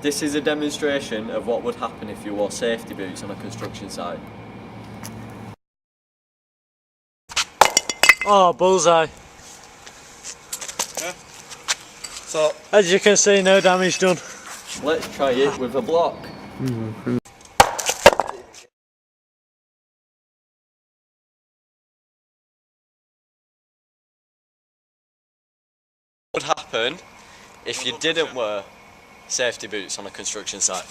This is a demonstration of what would happen if you wore safety boots on a construction site. Oh, bullseye. Yeah. So, as you can see, no damage done. Let's try it with a block. What would happen if you didn't wear safety boots on a construction site?